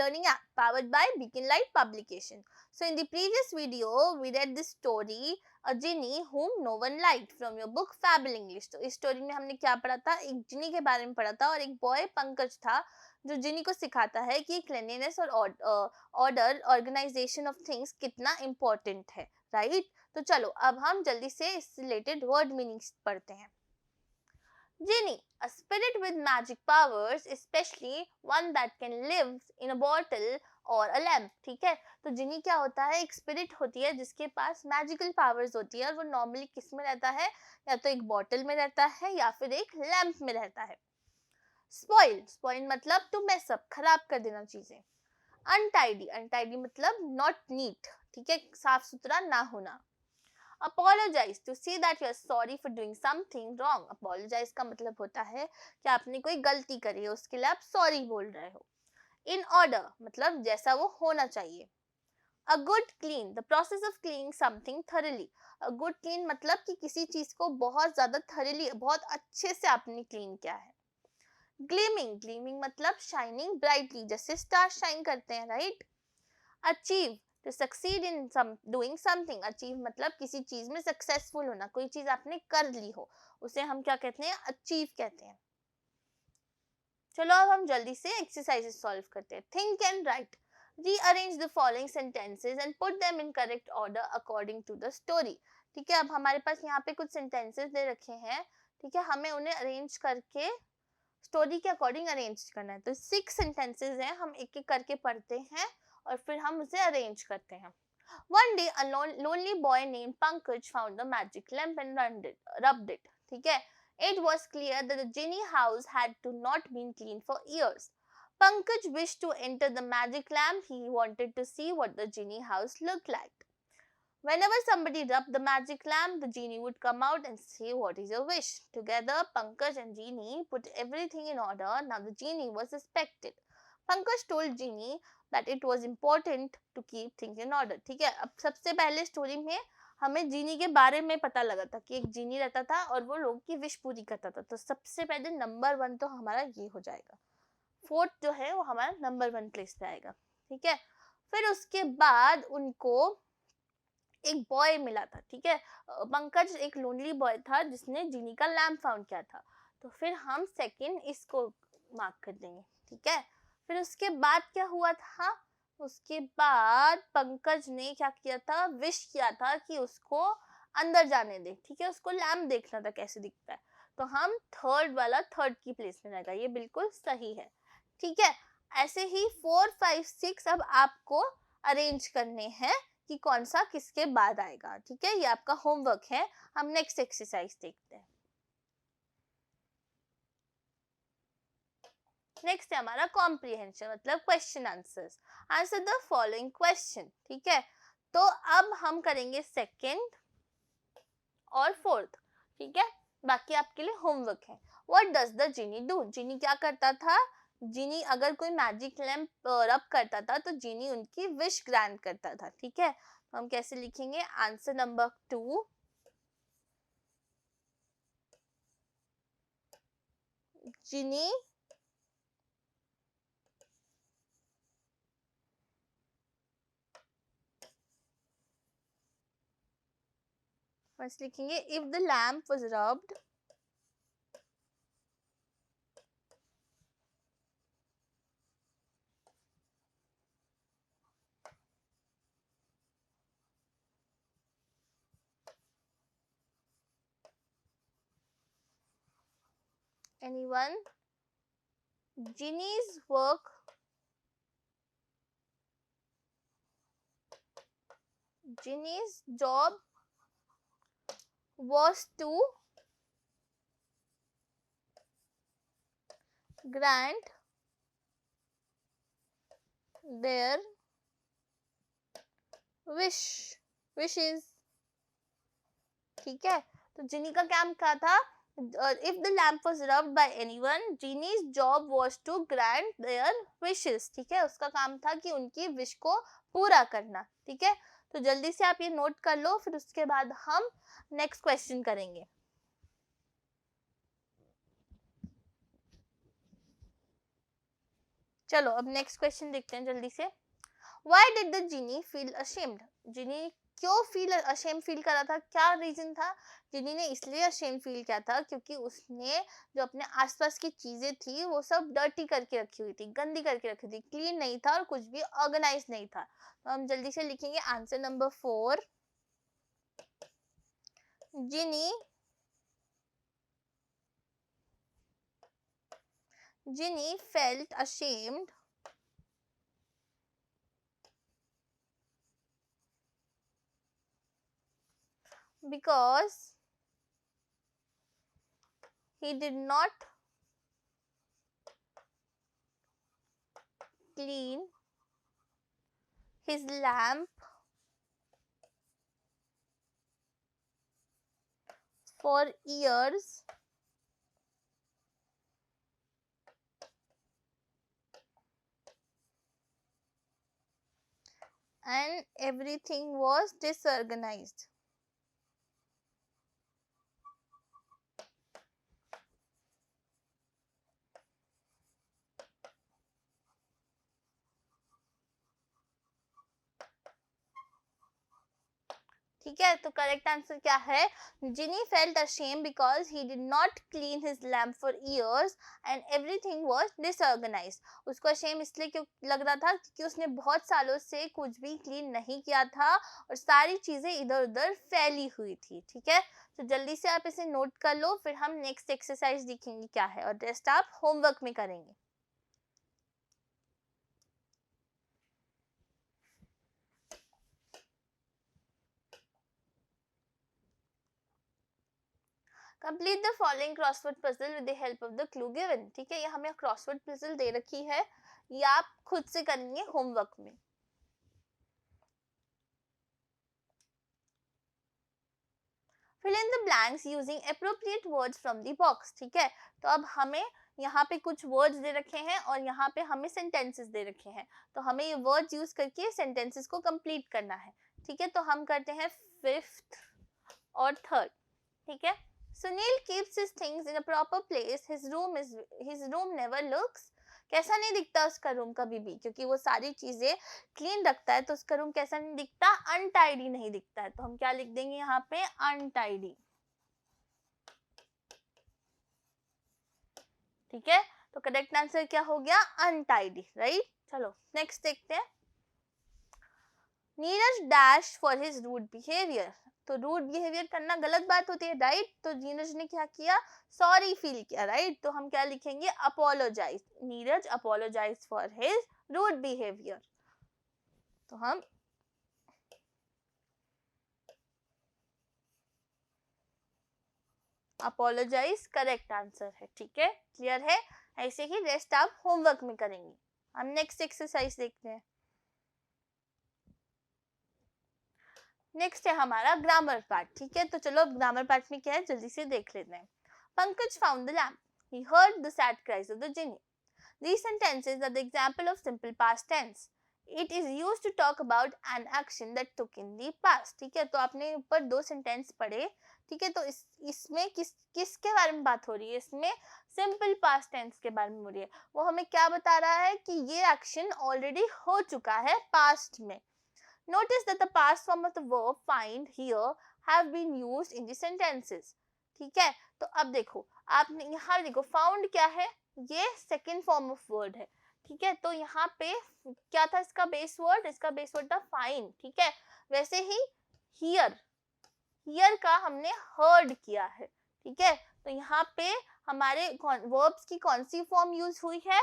learning app powered by Beacon Light Publication. So in the previous video, we read the story A Genie Whom No One Liked from your book Fable English. तो इस story में हमने क्या पढ़ा था? एक जिनी के बारे में पढ़ा था और एक बॉय पंकज था जो जिनी को सिखाता है कि क्लीनलीनेस और ऑर्डर, ऑर्गेनाइजेशन ऑफ थिंग्स कितना इम्पोर्टेंट है, राइट? तो चलो अब हम जल्दी से इससे रिलेटेड वर्ड मीनिंग्स पढ़ते हैं. Genie, a spirit with magic powers, especially one that can live in a bottle or a lamp. ठीक है, तो जिनी क्या होता है? एक स्पिरिट होती है जिसके पास मैजिकल पावर्स होती है और वो नॉर्मली किस में रहता है? या तो एक बॉटल में रहता है या फिर एक लैम्प में रहता है. स्पॉइल्ड, स्पॉइल्ड मतलब टू मेस अप, खराब कर देना चीजें. अनटाइडी, अनटाइडी मतलब नॉट नीट, ठीक है, साफ सुथरा ना होना. Apologize, to say that you are sorry for doing something wrong. Apologize का मतलब होता है कि आपने कोई गलती करी है, उसके लिए आप सॉरी बोल रहे हो. In order मतलब जैसा वो होना चाहिए. A good clean, the process of cleaning something thoroughly. A good clean मतलब कि किसी चीज को बहुत ज्यादा thoroughly, बहुत अच्छे से आपने क्लीन किया है. Gleaming, gleaming मतलब shining brightly, जैसे स्टार शाइन करते हैं, right? Achieve, to succeed in doing something. Achieve मतलब किसी चीज में सक्सेसफुल होना, कोई चीज आपने कर ली हो, उसे हम क्या कहते हैं? अचीव कहते हैं. चलो अब हम जल्दी से एक्सरसाइजेस सॉल्व करते हैं. Think and write. Rearrange the following sentences and put them in correct order according to the story. ठीक है, अब हमारे पास यहाँ पे कुछ सेंटेंसेस दे रखे हैं, ठीक है, हमें उन्हें अरेंज करके स्टोरी के अकॉर्डिंग अरेंज करना है. तो 6 सेंटेंसेस हैं, हम एक एक करके पढ़ते हैं और फिर हम उसे अरेंज करते हैं. One day, a lonely boy named Pankaj found the magic lamp and rubbed it. ठीक है, it was clear that the genie house had not been cleaned for years. Pankaj wished to enter the magic lamp. He wanted to see what the genie house looked like. Whenever somebody rubbed the magic lamp, the genie would come out and say, "What is your wish?" Together, Pankaj and genie put everything in order. Now the genie was expected. Pankaj told genie that it was important to keep things in order. ठीक है, अब सबसे पहले story में हमें जीनी के बारे में पता लगा था कि एक जीनी रहता था और वो लोगों की विश पूरी करता था. तो सबसे पहले नंबर 1 तो हमारा ये हो जाएगा. 4th जो है वो हमारा नंबर 1 प्लेस पे आएगा. ठीक है, फिर उसके बाद उनको एक बॉय मिला था. ठीक है, पंकज एक लोनली बॉय था जिसने जीनी का लैम्प फाउंड किया था. तो फिर हम सेकंड इसको मार्क कर देंगे. ठीक है, फिर उसके बाद क्या हुआ था? उसके बाद पंकज ने क्या किया था? विश किया था कि उसको अंदर जाने दे. ठीक है, उसको लैम्प देखना था कैसे दिखता है. तो हम थर्ड वाला थर्ड की प्लेस में रहेगा, ये बिल्कुल सही है. ठीक है, ऐसे ही 4, 5, 6 अब आपको अरेंज करने हैं कि कौन सा किसके बाद आएगा. ठीक है, ये आपका होमवर्क है. हम नेक्स्ट एक्सरसाइज देखते हैं. नेक्स्ट है हमारा कॉम्प्रिहेंशन, मतलब question answers. Answer the following question. ठीक है, तो अब हम करेंगे सेकंड और फोर्थ. ठीक है, बाकी आपके लिए होमवर्क है. What does the genie do? Genie क्या करता था? जीनी अगर कोई मैजिक लैम्प रब करता था तो जीनी उनकी विश ग्रांट करता था. ठीक है, तो हम कैसे लिखेंगे? आंसर नंबर 2, जीनी फर्स्ट लिखेंगे if the lamp was rubbed anyone, Genie's job was to grant their wishes. ठीक है, तो जिनी का काम क्या था? If the lamp was rubbed by anyone, Genie's job was to grant their wishes. ठीक है, उसका काम था कि उनकी विश को पूरा करना. ठीक है, तो जल्दी से आप ये नोट कर लो, फिर उसके बाद हम नेक्स्ट क्वेश्चन करेंगे. चलो अब नेक्स्ट क्वेश्चन देखते हैं जल्दी से। Why did the genie feel ashamed? जिनी क्यों फील कर रहा था, क्या रीजन था? जिनी ने इसलिए अशेम फील किया था क्योंकि उसने जो अपने आसपास की चीजें थी वो सब डर्टी करके रखी हुई थी, गंदी करके रखी थी, क्लीन नहीं था और कुछ भी ऑर्गेनाइज नहीं था। तो हम जल्दी से लिखेंगे answer number 4। Jinny felt ashamed because he did not clean his lamp for years and everything was disorganized. ठीक है, तो करेक्ट आंसर क्या है? Genie felt ashamed because he did not clean his lamp for years and everything was disorganised. उसको ashamed इसलिए क्यों लग रहा था क्योंकि उसने बहुत सालों से कुछ भी क्लीन नहीं किया था और सारी चीजें इधर उधर फैली हुई थी। ठीक है, तो जल्दी से आप इसे नोट कर लो, फिर हम नेक्स्ट एक्सरसाइज देखेंगे क्या है और रेस्ट आप होमवर्क में करेंगे। Complete the following crossword puzzle with the help of the clue given. ठीक है, ये हमें क्रॉसवर्ड पजल दे रखी है, ये आप खुद से करेंगे होमवर्क में। Fill in the blanks using appropriate words from the box. ठीक है, तो अब हमें यहाँ पे कुछ वर्ड्स दे रखे हैं और यहाँ पे हमें सेंटेंसेस दे रखे हैं, तो हमें ये वर्ड्स यूज करके सेंटेंसेस को कंप्लीट करना है। ठीक है, तो हम करते हैं 5th और 3rd। ठीक है, Sunil keeps his things in a proper place. His room never looks. कैसा नहीं दिखता उसका रूम कभी भी, क्योंकि वो सारी चीजें क्लीन रखता है, तो उसका रूम कैसा नहीं दिखता? अनटाइडी नहीं दिखता है। तो हम क्या लिख देंगे यहाँ पे? अनटाइडी। ठीक है, तो करेक्ट आंसर क्या हो गया? Untidy, right. चलो नेक्स्ट देखते हैं। Neeraj dash for his rude behaviour. तो रूड बिहेवियर करना गलत बात होती है, राइट। तो नीरज ने क्या किया? सॉरी फील किया, राइट। तो हम क्या लिखेंगे? Apologise. Neeraj apologise for his rude behaviour. तो हम अपोलोजाइज करेक्ट आंसर है। ठीक है, क्लियर है। ऐसे ही रेस्ट आप होमवर्क में करेंगे। हम नेक्स्ट एक्सरसाइज देखते हैं। नेक्स्ट है हमारा ग्रामर पार्ट। ठीक है, तो चलो अब ग्रामर पार्ट में क्या है जल्दी से देख लेते हैं। Pankaj found the lamp, he heard the sad cries of the genie. These sentences are the example of simple past tense. It is used to talk about an action that took in the past. ठीक है, तो आपने ऊपर 2 sentence पढ़े। ठीक है, तो इसमें किसके बारे में बात हो रही है? इसमें सिंपल पास्ट टेंस के बारे में हो रही है। वो हमें क्या बता रहा है कि ये एक्शन ऑलरेडी हो चुका है पास्ट में। Notice that the past form of the verb find here have been used in the sentences. ठीक है, तो अब देखो, आपने यहाँ देखो found क्या है? ये सेकेंड फॉर्म ऑफ वर्ड है। ठीक है, तो यहाँ पे क्या था इसका बेस वर्ड? इसका बेस वर्ड था फाइंड। ठीक है, वैसे ही हियर का हमने हर्ड किया है। ठीक है, तो यहाँ पे हमारे वर्ब्स की कौन सी फॉर्म यूज हुई है?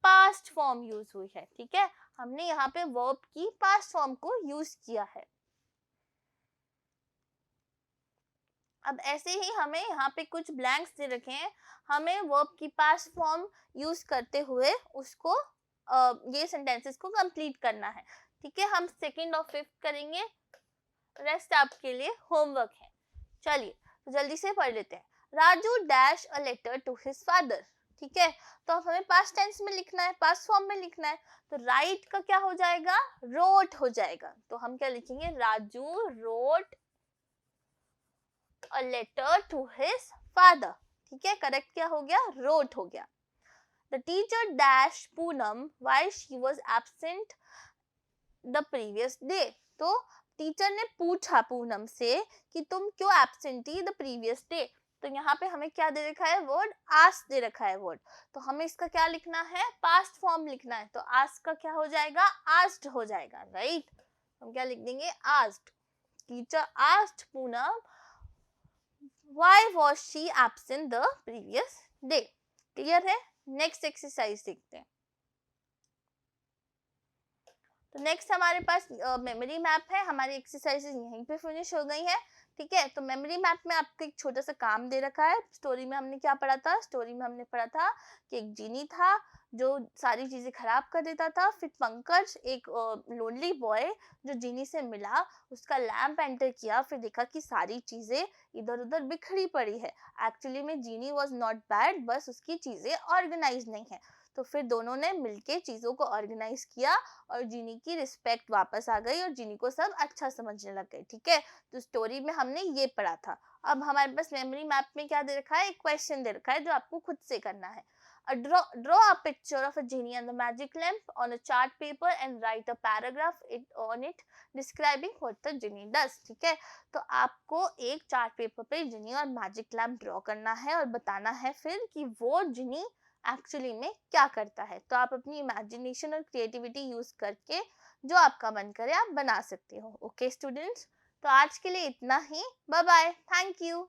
पास्ट फॉर्म यूज हुई है। ठीक है, हमने यहाँ पे वर्ब की पास्ट फॉर्म को यूज किया है। अब ऐसे ही हमें यहाँ पे कुछ ब्लैंक्स दे रखे हैं, हमें वर्ब की पास्ट फॉर्म यूज करते हुए उसको ये सेंटेंसेस को कंप्लीट करना है। ठीक है, हम 2nd और 5th करेंगे, रेस्ट आपके लिए होमवर्क है। चलिए तो जल्दी से पढ़ लेते हैं। Raju dash a letter to his father. ठीक है, तो अब हमें पास्ट टेंस में लिखना है, पास्ट फॉर्म में लिखना है, तो राइट का क्या हो जाएगा? रोट हो जाएगा। तो हम क्या लिखेंगे? Raju wrote a letter to his father. ठीक है, करेक्ट क्या हो गया? रोट हो गया। The teacher dashed Poonam why she was absent the previous day. तो टीचर ने पूछा पूनम से कि तुम क्यों एब्सेंट थी द प्रीवियस डे। तो यहाँ पे हमें क्या दे रखा है, वर्ड आस्क दे रखा है वर्ड, तो हमें इसका क्या लिखना है, पास्ट फॉर्म लिखना है। तो आस्क का क्या हो जाएगा, आस्क्ड हो जाएगा, राइट। हम क्या लिख देंगे, asked. Teacher asked Poonam why was she absent the previous day. Clear है। नेक्स्ट एक्सरसाइज देखते हैं। तो नेक्स्ट हमारे पास मेमोरी मैप है। हमारी एक्सरसाइजेज यहीं पे फिनिश हो गई है, ठीक है। तो मेमोरी मैप में आपको एक छोटा सा काम दे रखा है। स्टोरी में हमने क्या पढ़ा था, स्टोरी में हमने पढ़ा था कि एक जीनी था जो सारी चीजें खराब कर देता था। फिर पंकज एक लोनली बॉय जो जीनी से मिला, उसका लैम्प एंटर किया, फिर देखा कि सारी चीजें इधर उधर बिखरी पड़ी है। एक्चुअली में जीनी वॉज नॉट बैड, बस उसकी चीजें ऑर्गेनाइज नहीं है। तो फिर दोनों ने मिलके चीजों को ऑर्गेनाइज किया और जीनी की रिस्पेक्ट वापस आ गई और जीनी को सब अच्छा समझने लग गए, ठीक है। तो स्टोरी में हमने ये पढ़ा था। अब हमारे पास मेमोरी मैप में क्या दे रखा है, एक क्वेश्चन दे रखा है जो आपको खुद से करना है। Draw a picture of a genie and the magic lamp on a chart paper and write a paragraph on it describing what the genie does। ठीक है। तो आपको एक चार्ट पेपर पे जिनी और मैजिक लैम्प ड्रॉ करना है और बताना है फिर कि वो जिनी एक्चुअली में क्या करता है। तो आप अपनी इमेजिनेशन और क्रिएटिविटी यूज करके जो आपका मन करे आप बना सकते हो। ओके स्टूडेंट्स, तो आज के लिए इतना ही। Bye bye, thank you.